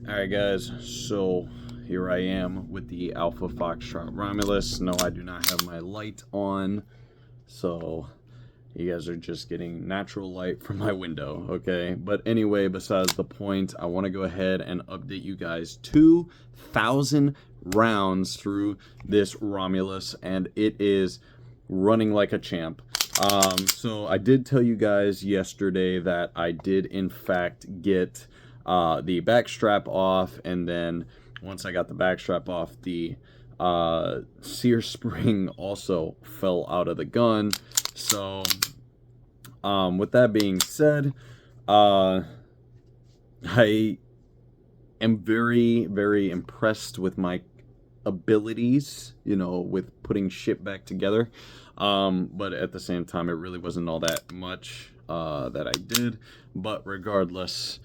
Alright guys, so here I am with the Alpha Foxtrot Romulus. No, I do not have my light on, so you guys are just getting natural light from my window, okay? But anyway, besides the point, I want to go ahead and update you guys. 2,000 rounds through this Romulus, and it is running like a champ. So I did tell you guys yesterday that I did in fact get the back strap off, and then once I got the back strap off, the sear spring also fell out of the gun. So with that being said, I am very impressed with my abilities, you know, with putting shit back together, but at the same time it really wasn't all that much that I did. But regardless,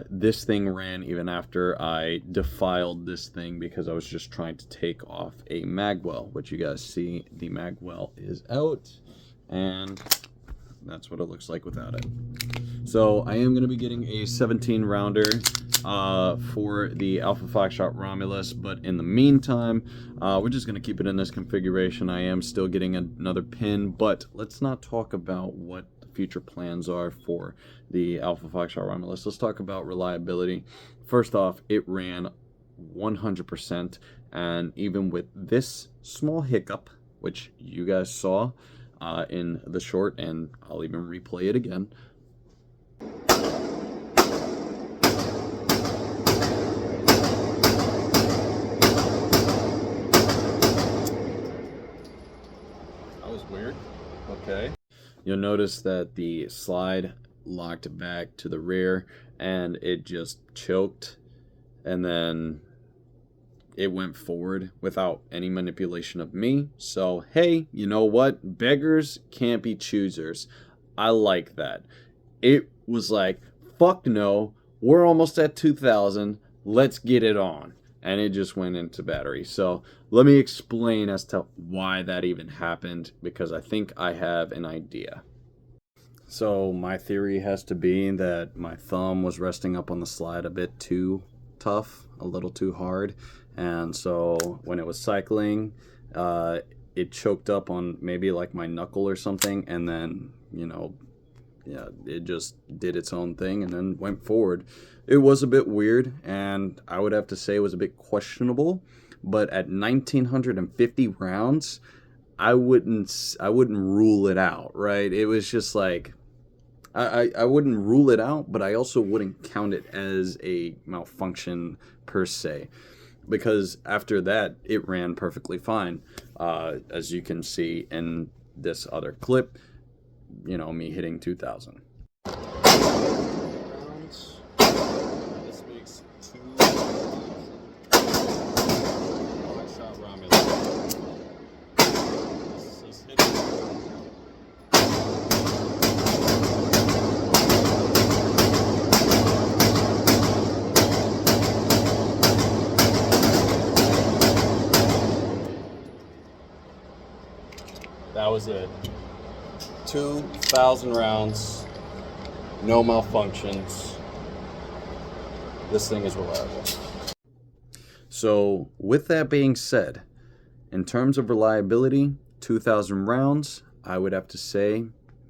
this thing ran even after I defiled this thing, because I was just trying to take off a magwell, which you guys see the magwell is out, and that's what it looks like without it. So I am going to be getting a 17 rounder for the Alpha Foxtrot Romulus, but in the meantime, we're just going to keep it in this configuration. I am still getting another pin, but let's not talk about what the future plans are for the Alpha Foxtrot Romulus. Let's talk about reliability. First off, it ran 100%, and even with this small hiccup, which you guys saw in the short, and I'll even replay it again. That was weird. Okay. You'll notice that the slide locked back to the rear, and it just choked, and then it went forward without any manipulation of me. So hey, you know what? Beggars can't be choosers. I like that. It was like, fuck no, we're almost at 2,000, let's get it on. And it just went into battery. So let me explain as to why that even happened, because I think I have an idea. So my theory has to be that my thumb was resting up on the slide a bit too tough, a little too hard. And so when it was cycling, it choked up on maybe like my knuckle or something, and then, you know, yeah, it just did its own thing and then went forward. It was a bit weird, and I would have to say it was a bit questionable, but at 1,950 rounds, I wouldn't rule it out, right? It was just like, I wouldn't rule it out, but I also wouldn't count it as a malfunction per se, because after that, it ran perfectly fine. As you can see in this other clip, you know, me hitting 2,000. This makes 2 shot Romulus. This is hitting. That was it. 2,000 rounds, no malfunctions. This thing is reliable. So with that being said, in terms of reliability, 2,000 rounds, I would have to say,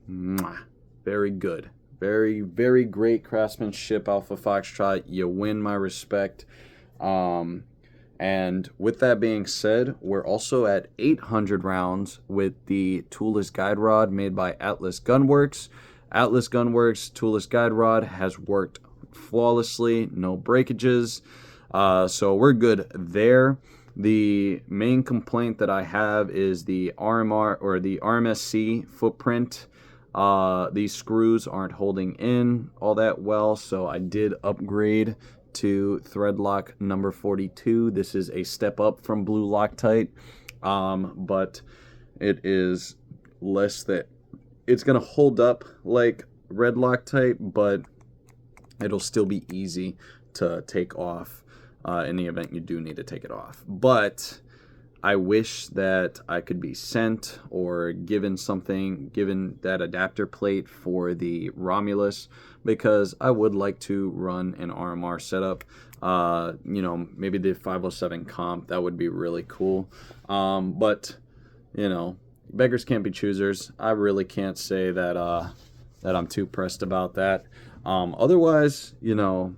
very good. Very great craftsmanship, Alpha Foxtrot. You win my respect. And with that being said, we're also at 800 rounds with the toolless guide rod made by Atlas Gunworks. Atlas Gunworks toolless guide rod has worked flawlessly, no breakages. So we're good there. The main complaint that I have is the RMR or the RMSC footprint. These screws aren't holding in all that well, so I did upgrade to thread lock number 42. This is a step up from blue Loctite, but it is less that it's gonna hold up like red Loctite, but it'll still be easy to take off in the event you do need to take it off. But I wish that I could be sent or given something, given that adapter plate for the Romulus, because I would like to run an RMR setup. You know, maybe the 507 comp, that would be really cool. But, you know, beggars can't be choosers. I really can't say that that I'm too pressed about that. Otherwise, you know,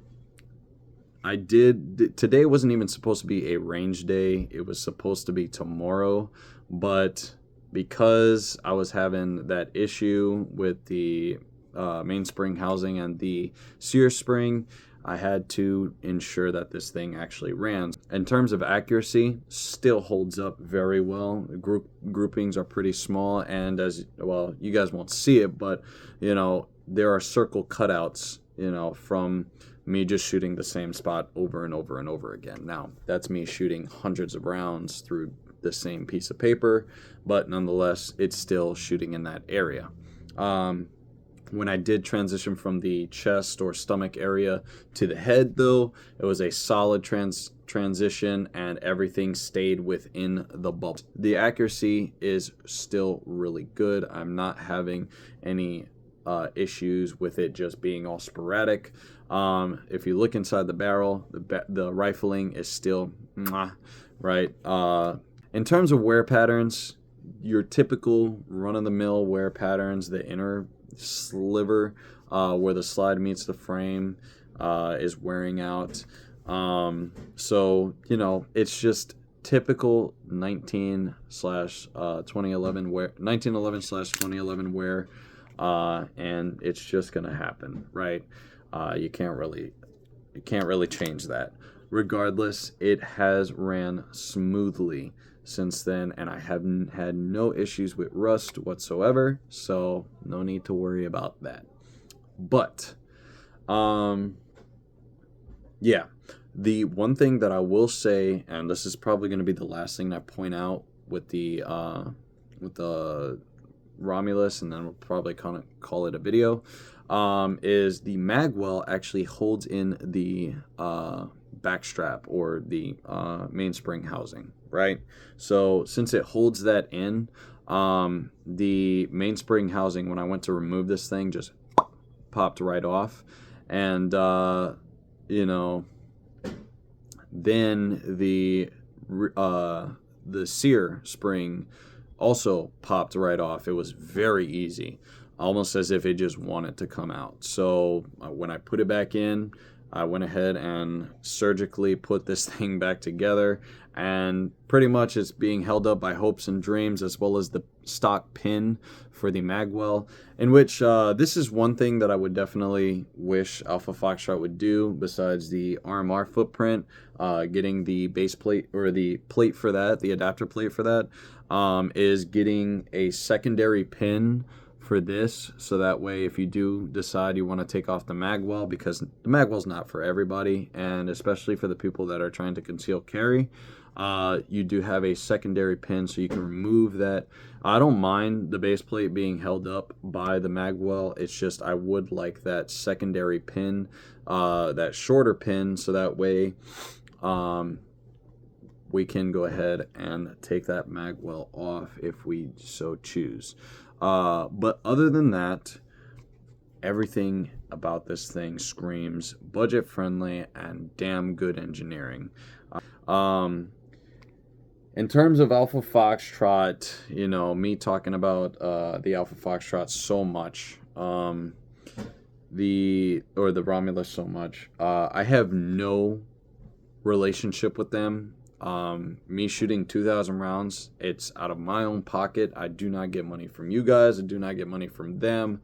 today wasn't even supposed to be a range day. It was supposed to be tomorrow, but because I was having that issue with the mainspring housing and the sear spring, I had to ensure that this thing actually ran. In terms of accuracy, still holds up very well. Groupings are pretty small, and as well, you guys won't see it, but you know, there are circle cutouts, you know, from me just shooting the same spot over and over and over again. Now, that's me shooting hundreds of rounds through the same piece of paper, but nonetheless, it's still shooting in that area. When I did transition from the chest or stomach area to the head, though, it was a solid transition, and everything stayed within the bubble. The accuracy is still really good. I'm not having any issues with it just being all sporadic. If you look inside the barrel, the rifling is still right. In terms of wear patterns, your typical run-of-the-mill wear patterns, the inner sliver where the slide meets the frame is wearing out. So, you know, it's just typical 19/2011 wear, 1911/2011 wear, and it's just gonna happen, right? You can't really change that. Regardless, it has ran smoothly since then, and I haven't had no issues with rust whatsoever, so no need to worry about that. But yeah, the one thing that I will say, and this is probably going to be the last thing I point out with the Romulus, and then we'll probably kind of call it a video, is the magwell actually holds in the backstrap or the mainspring housing, right? So since it holds that in, the mainspring housing, when I went to remove this thing, just popped right off, and you know, then the sear spring also popped right off. It was very easy, almost as if it just wanted to come out. So when I put it back in, I went ahead and surgically put this thing back together, and pretty much it's being held up by hopes and dreams, as well as the stock pin for the magwell, in which this is one thing that I would definitely wish Alpha Foxtrot would do, besides the RMR footprint, getting the base plate, or the plate for that, the adapter plate for that, is getting a secondary pin for this, so that way if you do decide you want to take off the magwell, because the magwell's not for everybody, and especially for the people that are trying to conceal carry, you do have a secondary pin so you can remove that. I don't mind the base plate being held up by the magwell, it's just I would like that secondary pin, that shorter pin, so that way we can go ahead and take that magwell off if we so choose. But other than that, everything about this thing screams budget friendly and damn good engineering. In terms of Alpha Foxtrot, you know, me talking about the Alpha Foxtrot so much, the Romulus so much, I have no relationship with them. Me shooting 2,000 rounds, it's out of my own pocket. I do not get money from you guys. I do not get money from them.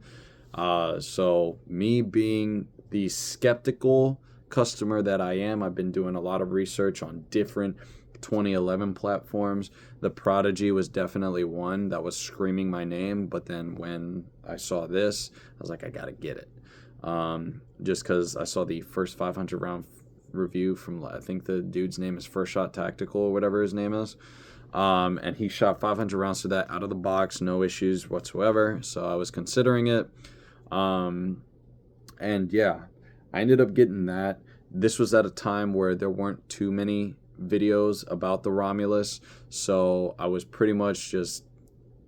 So me being the skeptical customer that I am, I've been doing a lot of research on different 2011 platforms. The Prodigy was definitely one that was screaming my name, but then when I saw this, I was like, I gotta get it. Just because I saw the first 500 round review from, I think the dude's name is First Shot Tactical or whatever his name is, and he shot 500 rounds to that out of the box, no issues whatsoever, so I was considering it, and yeah, I ended up getting that. This was at a time where there weren't too many videos about the Romulus, so I was pretty much just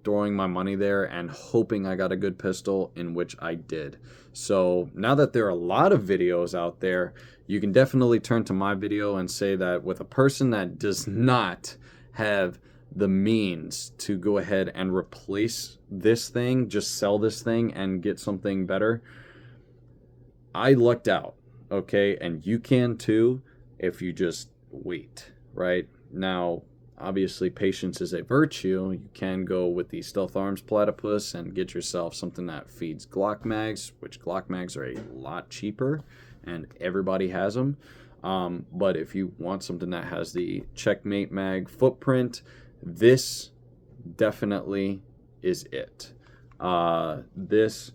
throwing my money there and hoping I got a good pistol, in which I did. So now that there are a lot of videos out there, you can definitely turn to my video and say that with a person that does not have the means to go ahead and replace this thing, just sell this thing and get something better, I lucked out, okay? And you can too if you just wait, right? Now, obviously, patience is a virtue. You can go with the Stealth Arms Platypus and get yourself something that feeds Glock mags, which Glock mags are a lot cheaper, and everybody has them. But if you want something that has the Checkmate mag footprint, this definitely is it. This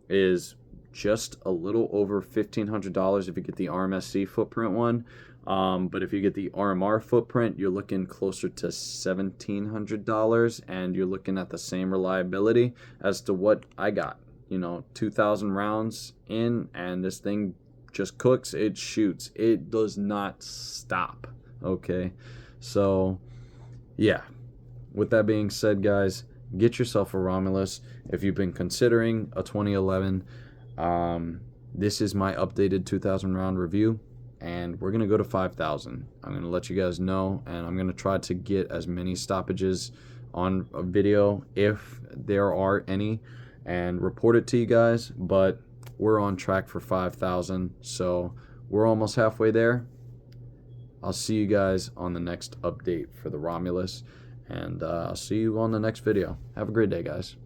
is just a little over $1,500 if you get the RMSC footprint one. But if you get the RMR footprint, you're looking closer to $1,700, and you're looking at the same reliability as to what I got. 2,000 rounds in, and this thing just cooks. It shoots. It does not stop. Okay, so yeah. With that being said, guys, get yourself a Romulus if you've been considering a 2011. This is my updated 2,000 round review, and we're gonna go to 5,000. I'm gonna let you guys know, and I'm gonna try to get as many stoppages on a video if there are any, and report it to you guys. But we're on track for 5,000, so we're almost halfway there. I'll see you guys on the next update for the Romulus, and I'll see you on the next video. Have a great day, guys.